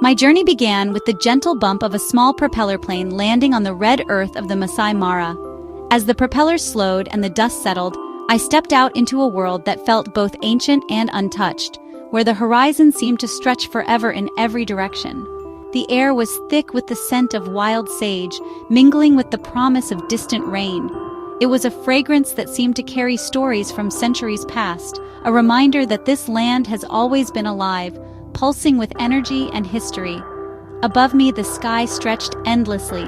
My journey began with the gentle bump of a small propeller plane landing on the red earth of the Masai Mara. As the propeller slowed and the dust settled, I stepped out into a world that felt both ancient and untouched, where the horizon seemed to stretch forever in every direction. The air was thick with the scent of wild sage, mingling with the promise of distant rain. It was a fragrance that seemed to carry stories from centuries past, a reminder that this land has always been alive, pulsing with energy and history. Above me, the sky stretched endlessly,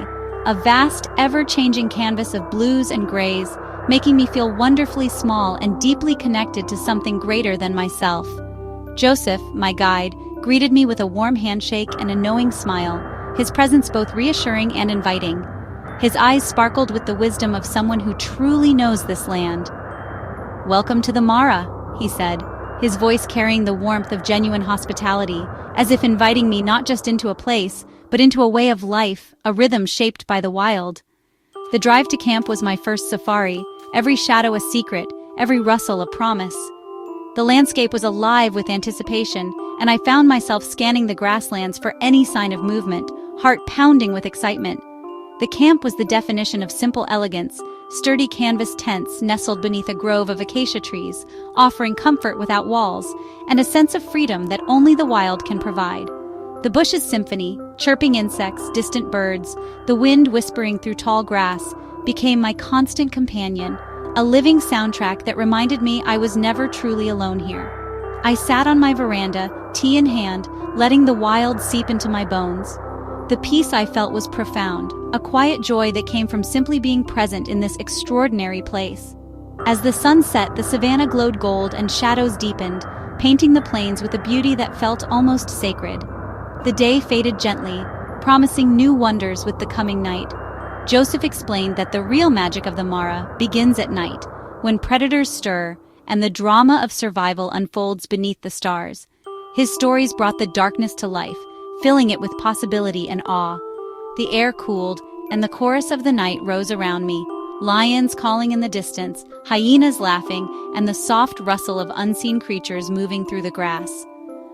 a vast, ever-changing canvas of blues and grays, making me feel wonderfully small and deeply connected to something greater than myself. Joseph, my guide, greeted me with a warm handshake and a knowing smile, his presence both reassuring and inviting. His eyes sparkled with the wisdom of someone who truly knows this land. "Welcome to the Mara," he said, his voice carrying the warmth of genuine hospitality, as if inviting me not just into a place, but into a way of life, a rhythm shaped by the wild. The drive to camp was my first safari, every shadow a secret, every rustle a promise. The landscape was alive with anticipation, and I found myself scanning the grasslands for any sign of movement, heart pounding with excitement. The camp was the definition of simple elegance, sturdy canvas tents nestled beneath a grove of acacia trees, offering comfort without walls, and a sense of freedom that only the wild can provide. The bush's symphony, chirping insects, distant birds, the wind whispering through tall grass, became my constant companion, a living soundtrack that reminded me I was never truly alone here. I sat on my veranda, tea in hand, letting the wild seep into my bones. The peace I felt was profound, a quiet joy that came from simply being present in this extraordinary place. As the sun set, the savanna glowed gold and shadows deepened, painting the plains with a beauty that felt almost sacred. The day faded gently, promising new wonders with the coming night. Joseph explained that the real magic of the Mara begins at night, when predators stir and the drama of survival unfolds beneath the stars. His stories brought the darkness to life, filling it with possibility and awe. The air cooled, and the chorus of the night rose around me, lions calling in the distance, hyenas laughing, and the soft rustle of unseen creatures moving through the grass.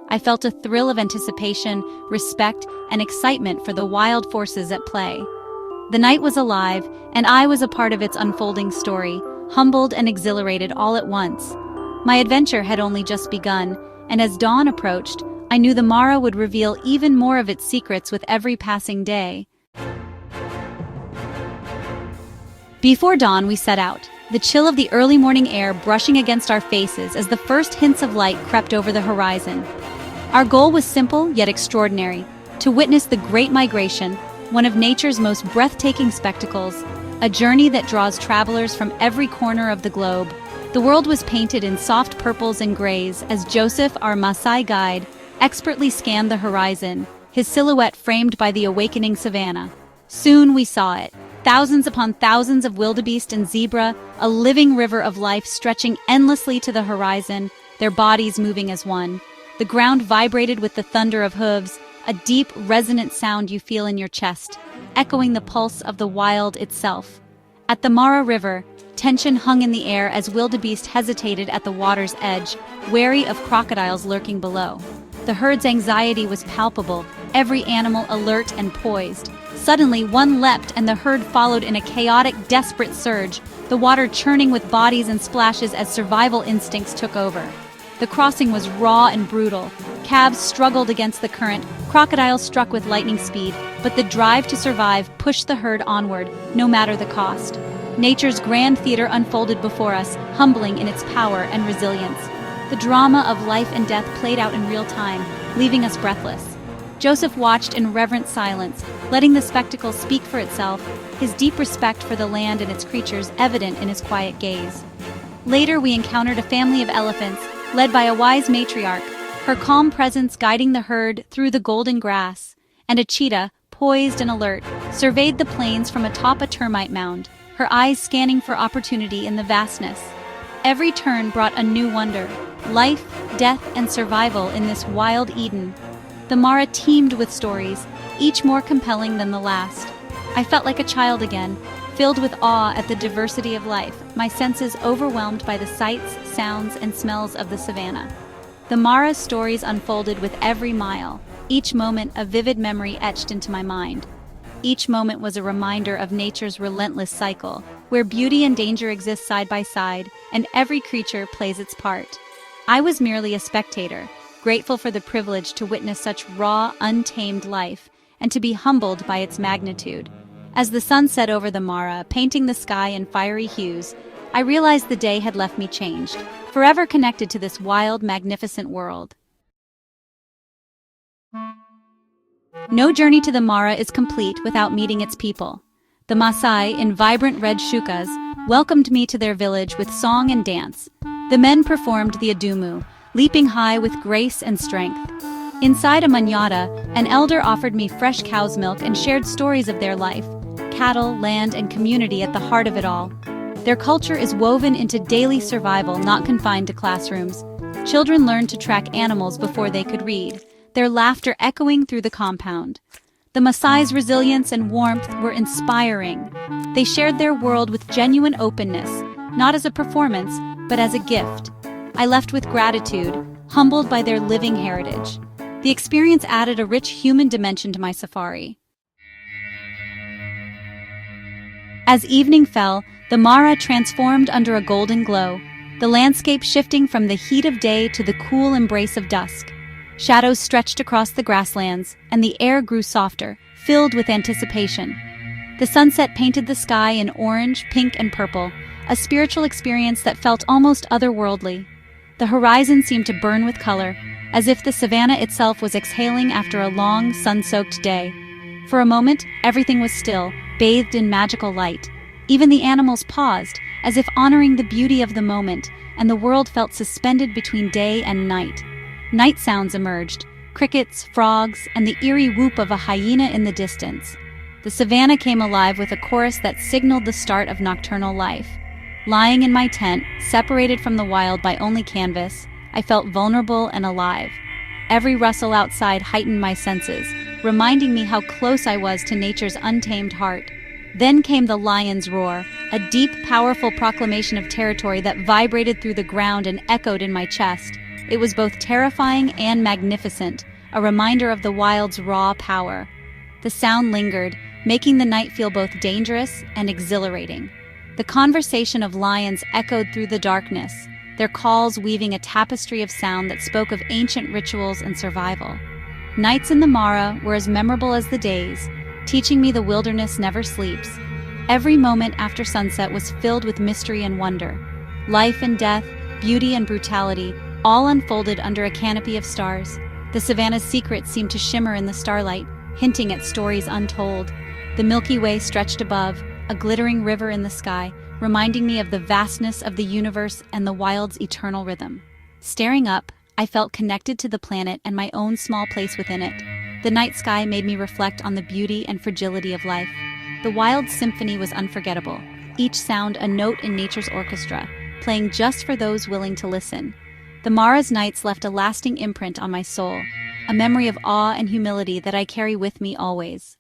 I felt a thrill of anticipation, respect, and excitement for the wild forces at play. The night was alive, and I was a part of its unfolding story, humbled and exhilarated all at once. My adventure had only just begun, and as dawn approached, I knew the Mara would reveal even more of its secrets with every passing day. Before dawn, we set out, the chill of the early morning air brushing against our faces as the first hints of light crept over the horizon. Our goal was simple yet extraordinary, to witness the Great Migration, one of nature's most breathtaking spectacles, a journey that draws travelers from every corner of the globe. The world was painted in soft purples and grays as Joseph, our Maasai guide, expertly scanned the horizon, his silhouette framed by the awakening savanna. Soon we saw it. Thousands upon thousands of wildebeest and zebra, a living river of life stretching endlessly to the horizon, their bodies moving as one. The ground vibrated with the thunder of hooves, a deep, resonant sound you feel in your chest, echoing the pulse of the wild itself. At the Mara River, tension hung in the air as wildebeest hesitated at the water's edge, wary of crocodiles lurking below. The herd's anxiety was palpable, every animal alert and poised. Suddenly, one leapt and the herd followed in a chaotic, desperate surge, the water churning with bodies and splashes as survival instincts took over. The crossing was raw and brutal. Calves struggled against the current, crocodiles struck with lightning speed, but the drive to survive pushed the herd onward, no matter the cost. Nature's grand theater unfolded before us, humbling in its power and resilience. The drama of life and death played out in real time, leaving us breathless. Joseph watched in reverent silence, letting the spectacle speak for itself, his deep respect for the land and its creatures evident in his quiet gaze. Later, we encountered a family of elephants, led by a wise matriarch, her calm presence guiding the herd through the golden grass, and a cheetah, poised and alert, surveyed the plains from atop a termite mound, her eyes scanning for opportunity in the vastness. Every turn brought a new wonder, life, death, and survival in this wild Eden. The Mara teemed with stories, each more compelling than the last. I felt like a child again, filled with awe at the diversity of life, my senses overwhelmed by the sights, sounds, and smells of the savanna. The Mara's stories unfolded with every mile, each moment a vivid memory etched into my mind. Each moment was a reminder of nature's relentless cycle, where beauty and danger exist side by side, and every creature plays its part. I was merely a spectator, grateful for the privilege to witness such raw, untamed life, and to be humbled by its magnitude. As the sun set over the Mara, painting the sky in fiery hues, I realized the day had left me changed, forever connected to this wild, magnificent world. No journey to the Mara is complete without meeting its people. The Maasai, in vibrant red shukas, welcomed me to their village with song and dance. The men performed the adumu, leaping high with grace and strength. Inside a manyatta, an elder offered me fresh cow's milk and shared stories of their life, cattle, land, and community at the heart of it all. Their culture is woven into daily survival, not confined to classrooms. Children learned to track animals before they could read, their laughter echoing through the compound. The Maasai's resilience and warmth were inspiring. They shared their world with genuine openness, not as a performance, but as a gift. I left with gratitude, humbled by their living heritage. The experience added a rich human dimension to my safari. As evening fell, the Mara transformed under a golden glow, the landscape shifting from the heat of day to the cool embrace of dusk. Shadows stretched across the grasslands, and the air grew softer, filled with anticipation. The sunset painted the sky in orange, pink, and purple, a spiritual experience that felt almost otherworldly. The horizon seemed to burn with color, as if the savanna itself was exhaling after a long, sun-soaked day. For a moment, everything was still, bathed in magical light. Even the animals paused, as if honoring the beauty of the moment, and the world felt suspended between day and night. Night sounds emerged, crickets, frogs, and the eerie whoop of a hyena in the distance. The savanna came alive with a chorus that signaled the start of nocturnal life. Lying in my tent, separated from the wild by only canvas, I felt vulnerable and alive. Every rustle outside heightened my senses, reminding me how close I was to nature's untamed heart. Then came the lion's roar, a deep, powerful proclamation of territory that vibrated through the ground and echoed in my chest. It was both terrifying and magnificent, a reminder of the wild's raw power. The sound lingered, making the night feel both dangerous and exhilarating. The conversation of lions echoed through the darkness, their calls weaving a tapestry of sound that spoke of ancient rituals and survival. Nights in the Mara were as memorable as the days, teaching me the wilderness never sleeps. Every moment after sunset was filled with mystery and wonder. Life and death, beauty and brutality, all unfolded under a canopy of stars. The savanna's secrets seemed to shimmer in the starlight, hinting at stories untold. The Milky Way stretched above, a glittering river in the sky, reminding me of the vastness of the universe and the wild's eternal rhythm. Staring up, I felt connected to the planet and my own small place within it. The night sky made me reflect on the beauty and fragility of life. The wild symphony was unforgettable, each sound a note in nature's orchestra, playing just for those willing to listen. The Mara's nights left a lasting imprint on my soul, a memory of awe and humility that I carry with me always.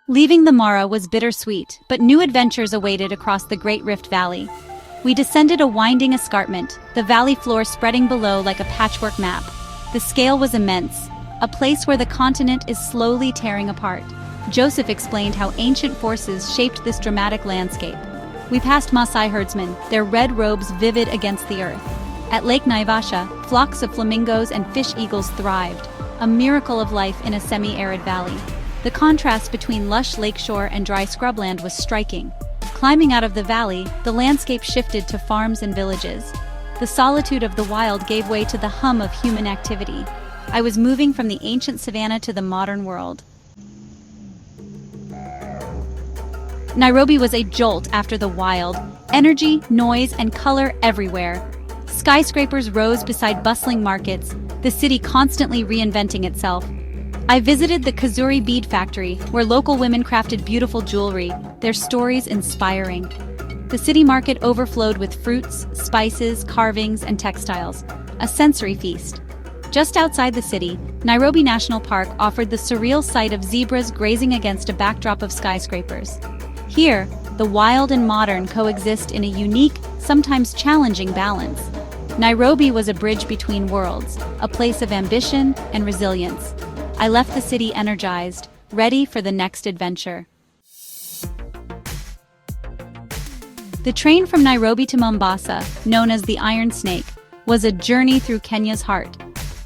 Leaving the Mara was bittersweet, but new adventures awaited across the Great Rift Valley. We descended a winding escarpment, the valley floor spreading below like a patchwork map. The scale was immense, a place where the continent is slowly tearing apart. Joseph explained how ancient forces shaped this dramatic landscape. We passed Maasai herdsmen, their red robes vivid against the earth. At Lake Naivasha, flocks of flamingos and fish eagles thrived, a miracle of life in a semi-arid valley. The contrast between lush lakeshore and dry scrubland was striking. Climbing out of the valley, the landscape shifted to farms and villages. The solitude of the wild gave way to the hum of human activity. I was moving from the ancient savanna to the modern world. Nairobi was a jolt after the wild. Energy, noise, and color everywhere. Skyscrapers rose beside bustling markets, the city constantly reinventing itself. I visited the Kazuri bead factory, where local women crafted beautiful jewelry, their stories inspiring. The city market overflowed with fruits, spices, carvings, and textiles, a sensory feast. Just outside the city, Nairobi National Park offered the surreal sight of zebras grazing against a backdrop of skyscrapers. Here, the wild and modern coexist in a unique, sometimes challenging balance. Nairobi was a bridge between worlds, a place of ambition and resilience. I left the city energized, ready for the next adventure. The train from Nairobi to Mombasa, known as the Iron Snake, was a journey through Kenya's heart.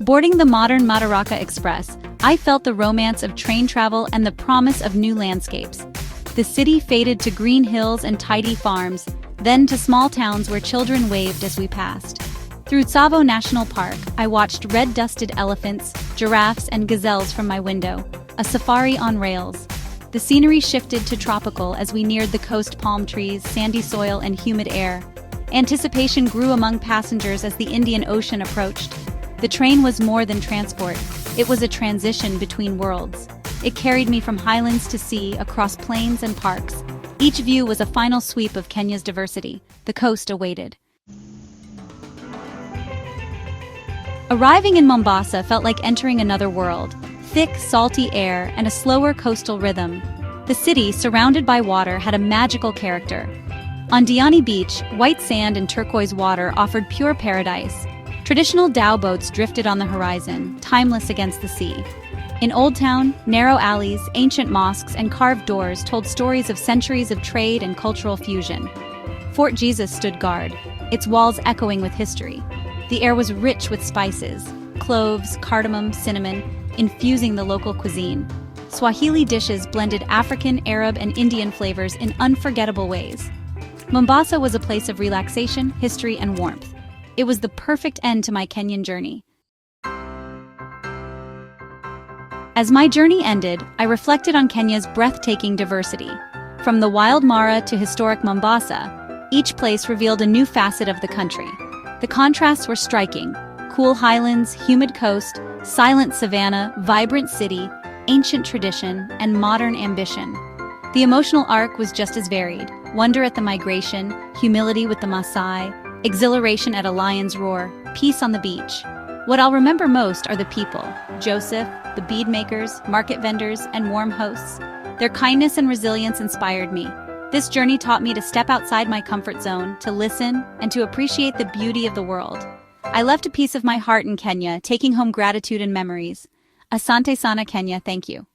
Boarding the modern Madaraka Express, I felt the romance of train travel and the promise of new landscapes. The city faded to green hills and tidy farms, then to small towns where children waved as we passed. Through Tsavo National Park, I watched red-dusted elephants, giraffes, and gazelles from my window, a safari on rails. The scenery shifted to tropical as we neared the coast, palm trees, sandy soil, and humid air. Anticipation grew among passengers as the Indian Ocean approached. The train was more than transport. It was a transition between worlds. It carried me from highlands to sea, across plains and parks. Each view was a final sweep of Kenya's diversity. The coast awaited. Arriving in Mombasa felt like entering another world. Thick, salty air and a slower coastal rhythm. The city, surrounded by water, had a magical character. On Diani Beach, white sand and turquoise water offered pure paradise. Traditional Dhow boats drifted on the horizon, timeless against the sea. In Old Town, narrow alleys, ancient mosques, and carved doors told stories of centuries of trade and cultural fusion. Fort Jesus stood guard, its walls echoing with history. The air was rich with spices, cloves, cardamom, cinnamon, infusing the local cuisine. Swahili dishes blended African, Arab, and Indian flavors in unforgettable ways. Mombasa was a place of relaxation, history, and warmth. It was the perfect end to my Kenyan journey. As my journey ended, I reflected on Kenya's breathtaking diversity. From the wild Mara to historic Mombasa, each place revealed a new facet of the country. The contrasts were striking: cool highlands, humid coast, silent savannah, vibrant city, ancient tradition, and modern ambition. The emotional arc was just as varied: wonder at the migration, humility with the Maasai, exhilaration at a lion's roar, peace on the beach. What I'll remember most are the people: Joseph, the bead makers, market vendors, and warm hosts. Their kindness and resilience inspired me. This journey taught me to step outside my comfort zone, to listen, and to appreciate the beauty of the world. I left a piece of my heart in Kenya, taking home gratitude and memories. Asante sana Kenya, thank you.